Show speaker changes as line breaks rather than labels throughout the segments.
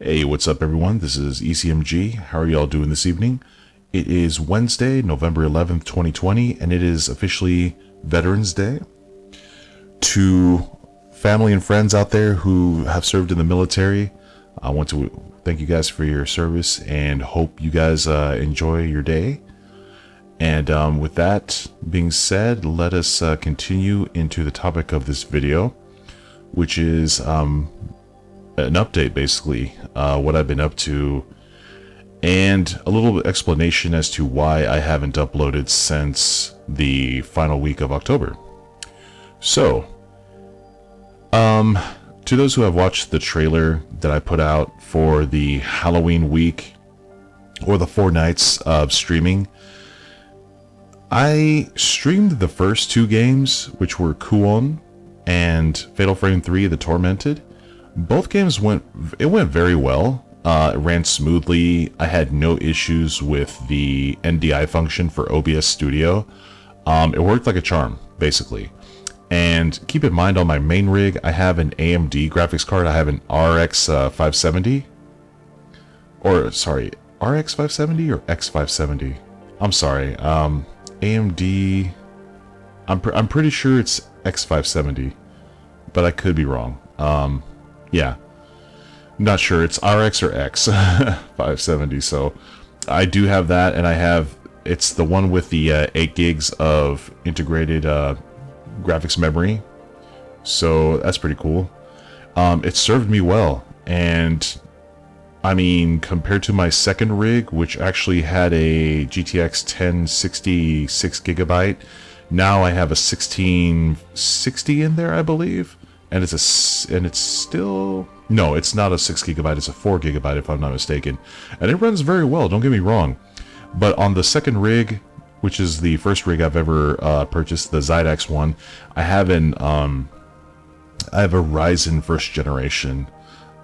Hey, what's up everyone? This is ecmg. How are y'all doing this evening? It is Wednesday, November 11th, 2020, and it is officially Veterans Day. To family and friends out there who have served in the military, I want to thank you guys for your service and hope you guys enjoy your day. And with that being said, let us continue into the topic of this video, which is an update, basically, what I've been up to, and a little explanation as to why I haven't uploaded since the final week of October. So, to those who have watched the trailer that I put out for the Halloween week, or the 4 nights of streaming, I streamed the first 2 games, which were Kuon and Fatal Frame 3: The Tormented. Both games went very well. It ran smoothly. I had no issues with the NDI function for OBS Studio. It worked like a charm, basically. And keep in mind, on my main rig, I have an AMD graphics card. I have an RX 570. Or, sorry, RX 570 or X 570? I'm sorry. AMD... I'm pretty sure it's X 570, but I could be wrong. Yeah, not sure, it's RX or X 570. So I do have that, and I have, it's the one with the 8 gigs of integrated graphics memory, so that's pretty cool. It served me well, and I mean, compared to my second rig, which actually had a GTX 1060 6GB, now I have a 1660 in there, I believe. And it's still, no, it's not a 6GB, it's a 4GB if I'm not mistaken. And it runs very well, don't get me wrong. But on the second rig, which is the first rig I've ever purchased, the Zydex one, I have a Ryzen first generation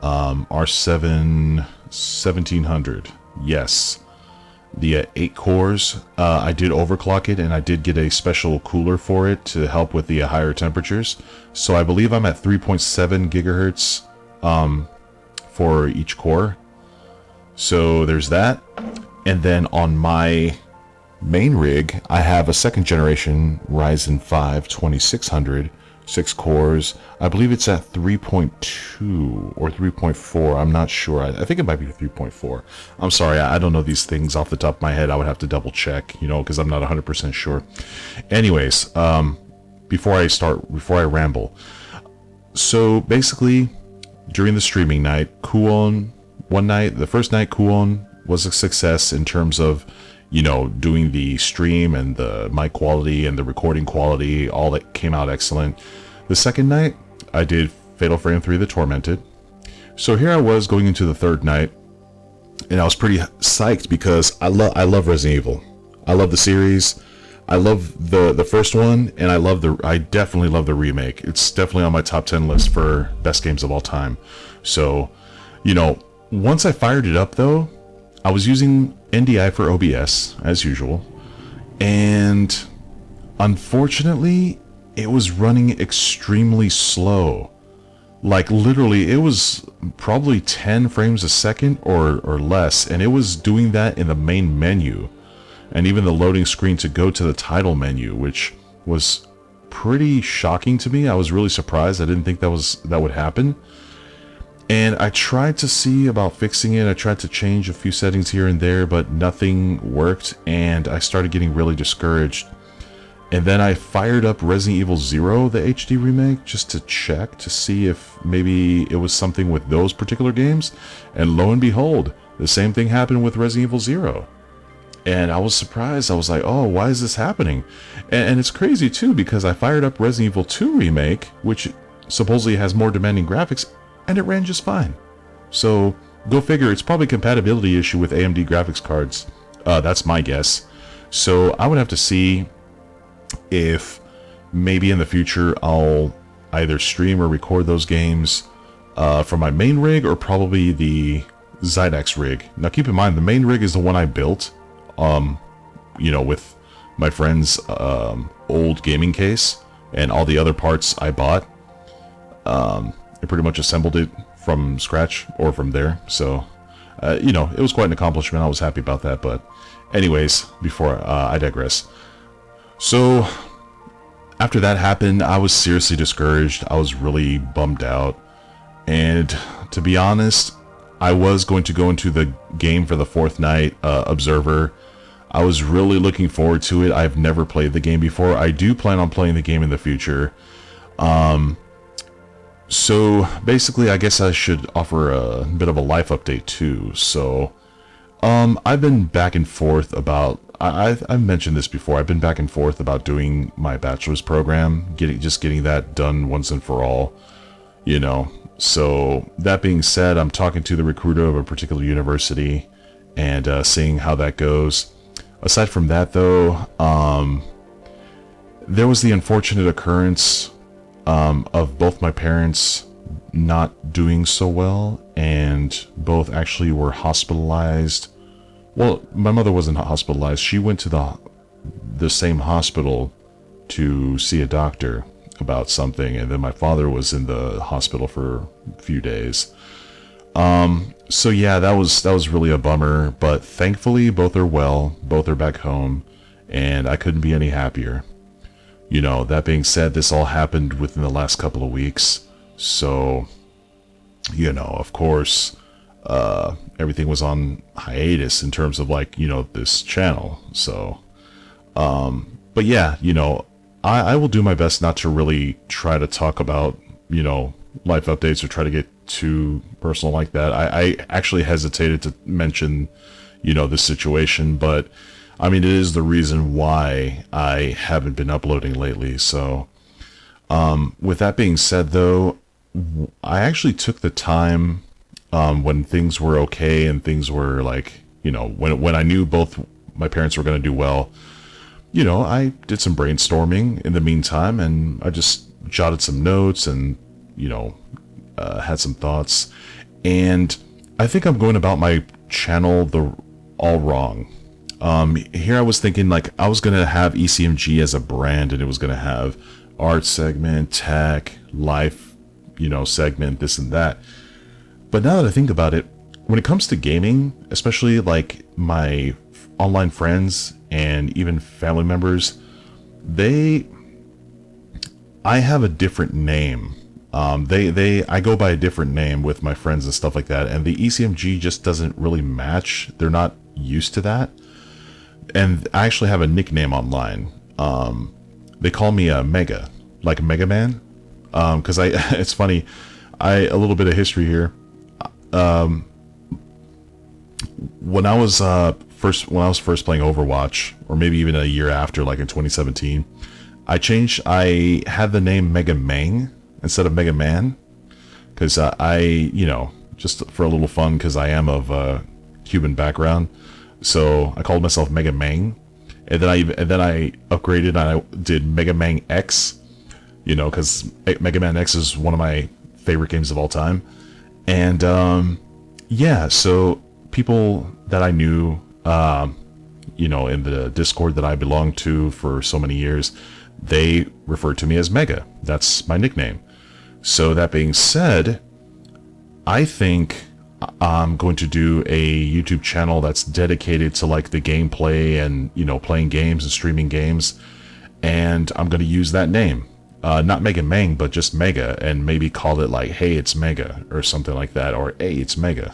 R7 1700. Yes. The 8 cores. I did overclock it, and I did get a special cooler for it to help with the higher temperatures. So I believe I'm at 3.7 gigahertz for each core. So there's that. And then on my main rig, I have a second generation Ryzen 5 2600, 6 cores. I believe it's at 3.2 or 3.4. I'm not sure. I think it might be 3.4. I'm sorry, I don't know these things off the top of my head. I would have to double check, because I'm not 100% sure. Anyways, before I ramble. So basically, during the streaming night, Kuon, the first night, Kuon was a success in terms of, doing the stream and the mic quality and the recording quality, all that came out excellent. The second night, I did Fatal Frame 3: The Tormented. So here I was going into the third night, and I was pretty psyched because I love Resident Evil. I love the series. I love the first one, and I definitely love the remake. It's definitely on my top 10 list for best games of all time. So, once I fired it up though, I was using NDI for OBS, as usual, and unfortunately, it was running extremely slow. Like, literally, it was probably 10 frames a second or less, and it was doing that in the main menu, and even the loading screen to go to the title menu, which was pretty shocking to me. I was really surprised. I didn't think that would happen. And I tried to see about fixing it. I tried to change a few settings here and there, but nothing worked, and I started getting really discouraged. And then I fired up Resident Evil 0, the HD remake, just to check to see if maybe it was something with those particular games. And lo and behold, the same thing happened with Resident Evil 0. And I was surprised. I was like, oh, why is this happening? And it's crazy too, because I fired up Resident Evil 2 remake, which supposedly has more demanding graphics, and it ran just fine. So go figure, it's probably a compatibility issue with AMD graphics cards. That's my guess. So I would have to see if maybe in the future I'll either stream or record those games from my main rig, or probably the Zydex rig. Now keep in mind, the main rig is the one I built, with my friend's old gaming case, and all the other parts I bought. I pretty much assembled it from scratch or from there. So, you know, it was quite an accomplishment. I was happy about that. But anyways, before I digress. So after that happened, I was seriously discouraged. I was really bummed out. And to be honest, I was going to go into the game for the fourth night, Observer. I was really looking forward to it. I've never played the game before. I do plan on playing the game in the future. So basically, I guess I should offer a bit of a life update too. So, I've been back and forth about, I've mentioned this before, I've been back and forth about doing my bachelor's program, getting that done once and for all, you know. So that being said, I'm talking to the recruiter of a particular university and seeing how that goes. Aside from that though, there was the unfortunate occurrence of both my parents not doing so well, and both actually were hospitalized. Well, my mother wasn't hospitalized. She went to the same hospital to see a doctor about something, and then my father was in the hospital for a few days. So yeah, that was really a bummer, but thankfully both are well, both are back home, and I couldn't be any happier. You know, that being said, this all happened within the last couple of weeks, so, you know, of course, everything was on hiatus in terms of, like, you know, this channel. So, but yeah, you know, I will do my best not to really try to talk about, you know, life updates or try to get too personal like that. I actually hesitated to mention, you know, this situation, but I mean, it is the reason why I haven't been uploading lately. So, with that being said though, I actually took the time, when things were okay and things were like, you know, when I knew both my parents were going to do well, you know, I did some brainstorming in the meantime, and I just jotted some notes and, you know, had some thoughts. And I think I'm going about my channel all wrong. Here I was thinking, like, I was going to have ecmg as a brand, and it was going to have art segment, tech, life, you know, segment, this and that. But now that I think about it, when it comes to gaming, especially like my online friends and even family members, I have a different name. I go by a different name with my friends and stuff like that, and the ecmg just doesn't really match. They're not used to that. And I actually have a nickname online. They call me a Mega, like Mega Man. Cause it's funny, a little bit of history here. When I was first playing Overwatch, or maybe even a year after, like in 2017, I had the name Mega Mang instead of Mega Man, because you know, just for a little fun, because I am of Cuban background, so I called myself Mega Mang, and then I upgraded and I did Mega Man X, you know, because Mega Man X is one of my favorite games of all time. And yeah, so people that I knew, you know, in the Discord that I belonged to for so many years, they referred to me as Mega. That's my nickname. So that being said, I think I'm going to do a YouTube channel that's dedicated to like the gameplay and, you know, playing games and streaming games. And I'm going to use that name. Not Mega Mang, but just Mega, and maybe call it like, hey, it's Mega, or something like that, or hey, it's Mega,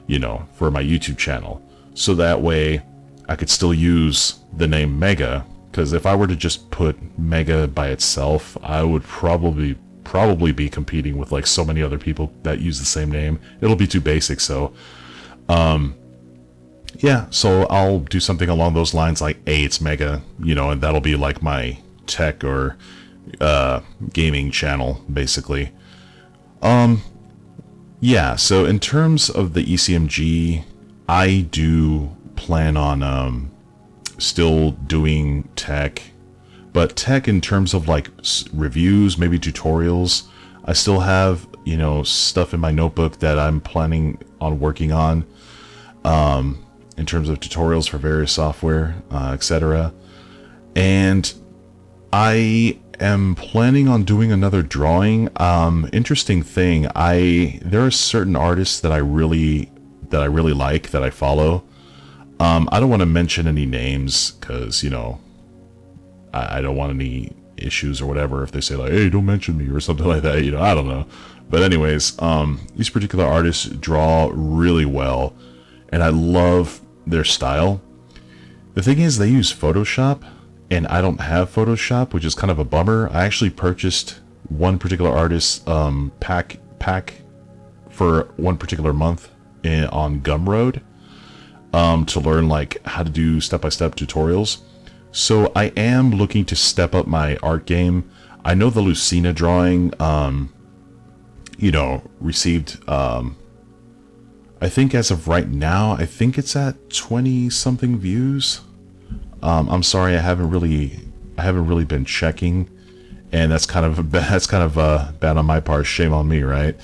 you know, for my YouTube channel. So that way I could still use the name Mega, because if I were to just put Mega by itself, I would probably be competing with like so many other people that use the same name. It'll be too basic. So yeah, so I'll do something along those lines, like, hey, it's Mega, you know, and that'll be like my tech or gaming channel, basically. Yeah, so in terms of the ecmg, I do plan on still doing tech, but tech in terms of like reviews, maybe tutorials. I still have, you know, stuff in my notebook that I'm planning on working on, in terms of tutorials for various software, etc. And I am planning on doing another drawing. Interesting thing, there are certain artists that I really like, that I follow. I don't want to mention any names because, you know, I don't want any issues or whatever if they say like, hey, don't mention me or something like that, you know, I don't know. But anyways, these particular artists draw really well and I love their style. The thing is, they use Photoshop and I don't have Photoshop, which is kind of a bummer. I actually purchased one particular artist's pack for one particular month on Gumroad to learn like how to do step-by-step tutorials. So I am looking to step up my art game. I know the Lucina drawing, you know, received, I think as of right now, I think it's at 20 something views. I'm sorry, I haven't really been checking, and that's kind of bad on my part. Shame on me, right?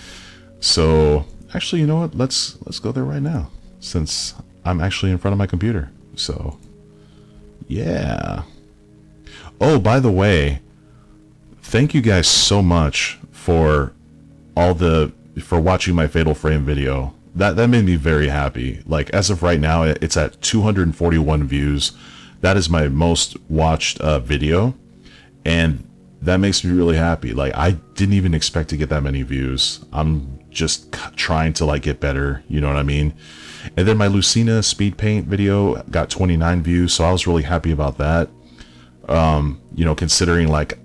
So actually, you know what? Let's go there right now, since I'm actually in front of my computer. So yeah. Oh, by the way, thank you guys so much for watching my Fatal Frame video. That made me very happy. Like, as of right now, it's at 241 views. That is my most watched video, and that makes me really happy. Like, I didn't even expect to get that many views. I'm just trying to like get better, you know what I mean? And then my Lucina speed paint video got 29 views, so I was really happy about that. You know, considering, like,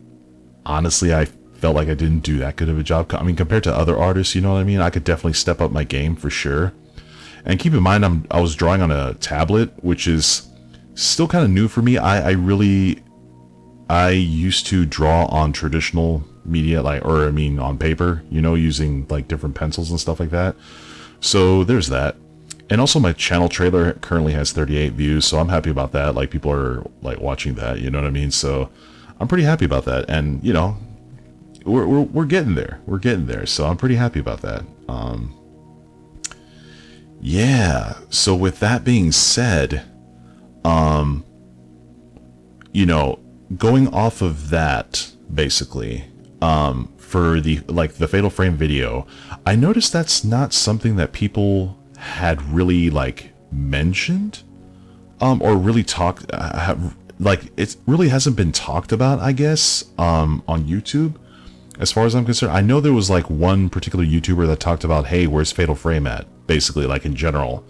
honestly, I felt like I didn't do that good of a job. I mean, compared to other artists, you know what I mean? I could definitely step up my game for sure. And keep in mind, I was drawing on a tablet, which is still kind of new for me. I used to draw on traditional media, like, or I mean on paper, you know, using like different pencils and stuff like that. So there's that. And also my channel trailer currently has 38 views, so I'm happy about that. Like, people are like watching that, you know what I mean? So I'm pretty happy about that. And, you know, we're getting there. We're getting there. So I'm pretty happy about that. Yeah. So with that being said, you know, going off of that, basically, for the Fatal Frame video, I noticed that's not something that people had really like mentioned, or really talked, like, it really hasn't been talked about, I guess, on YouTube. As far as I'm concerned, I know there was like one particular YouTuber that talked about, hey, where's Fatal Frame at? Basically, like, in general.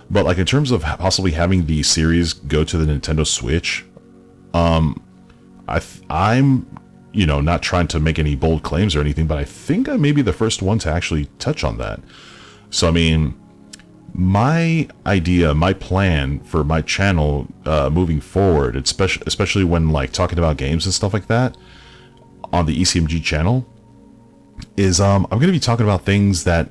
But like in terms of possibly having the series go to the Nintendo Switch, I'm, you know, not trying to make any bold claims or anything, but I think I may be the first one to actually touch on that. So, I mean, my idea, my plan for my channel moving forward, especially when like talking about games and stuff like that on the ecmg channel, is I'm going to be talking about things that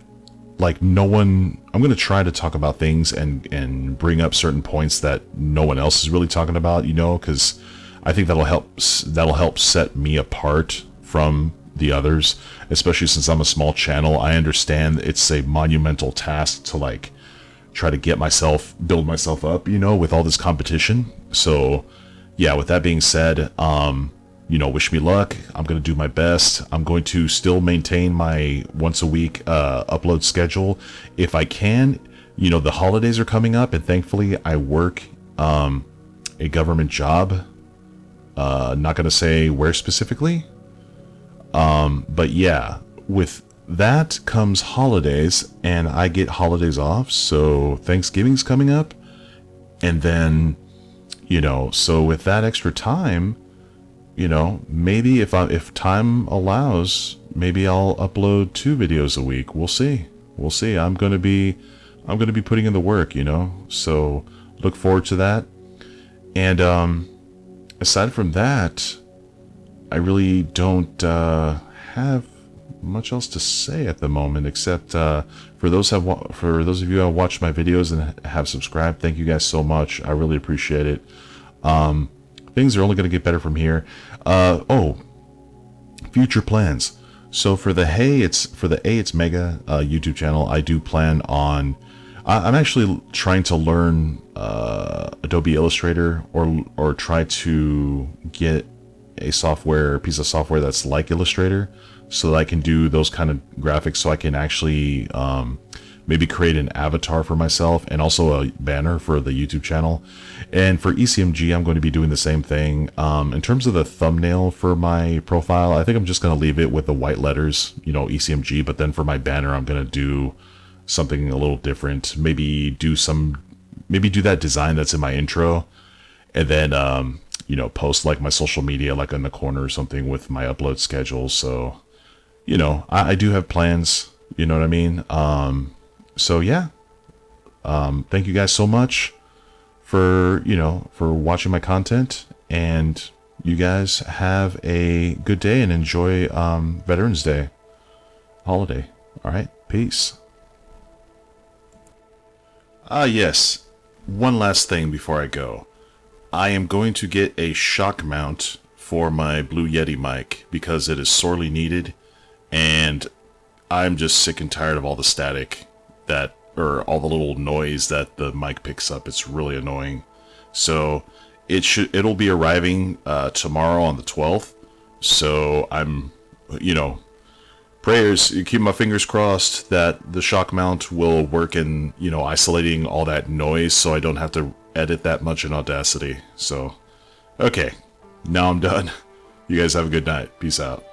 like I'm going to try to talk about things and bring up certain points that no one else is really talking about, you know, because I think that'll help set me apart from the others, especially since I'm a small channel. I understand it's a monumental task to like try to build myself up, you know, with all this competition. So yeah, with that being said, you know, wish me luck. I'm going to do my best. I'm going to still maintain my once a week upload schedule if I can. You know, the holidays are coming up, and thankfully I work a government job. Not going to say where specifically. But yeah, with that comes holidays, and I get holidays off. So Thanksgiving's coming up. And then, you know, so with that extra time, you know, maybe if time allows, maybe I'll upload 2 videos a week. We'll see. We'll see. I'm going to be putting in the work, you know. So look forward to that. And aside from that, I really don't have much else to say at the moment, except for those of you who have watched my videos and have subscribed, thank you guys so much. I really appreciate it. Things are only going to get better from here. Future plans. So for the It's Mega YouTube channel, I do plan on. I'm actually trying to learn Adobe Illustrator, or try to get a piece of software that's like Illustrator, so that I can do those kind of graphics, so I can actually maybe create an avatar for myself and also a banner for the YouTube channel. And for ecmg, I'm going to be doing the same thing. In terms of the thumbnail for my profile, I think I'm just going to leave it with the white letters, you know, ecmg, but then for my banner, I'm going to do something a little different. Maybe do that design that's in my intro, and then you know, post like my social media like in the corner or something with my upload schedule. So, you know, I do have plans, you know what I mean? So yeah, thank you guys so much for, you know, for watching my content, and you guys have a good day and enjoy Veterans Day holiday. All right, peace. Yes, one last thing before I go. I am going to get a shock mount for my Blue Yeti mic because it is sorely needed, and I'm just sick and tired of all the static or all the little noise that the mic picks up. It's really annoying. So it'll be arriving tomorrow on the 12th. So I'm, you know, prayers, keep my fingers crossed that the shock mount will work in, you know, isolating all that noise so I don't have to edit that much in Audacity. So, okay, now I'm done. You guys have a good night. Peace out.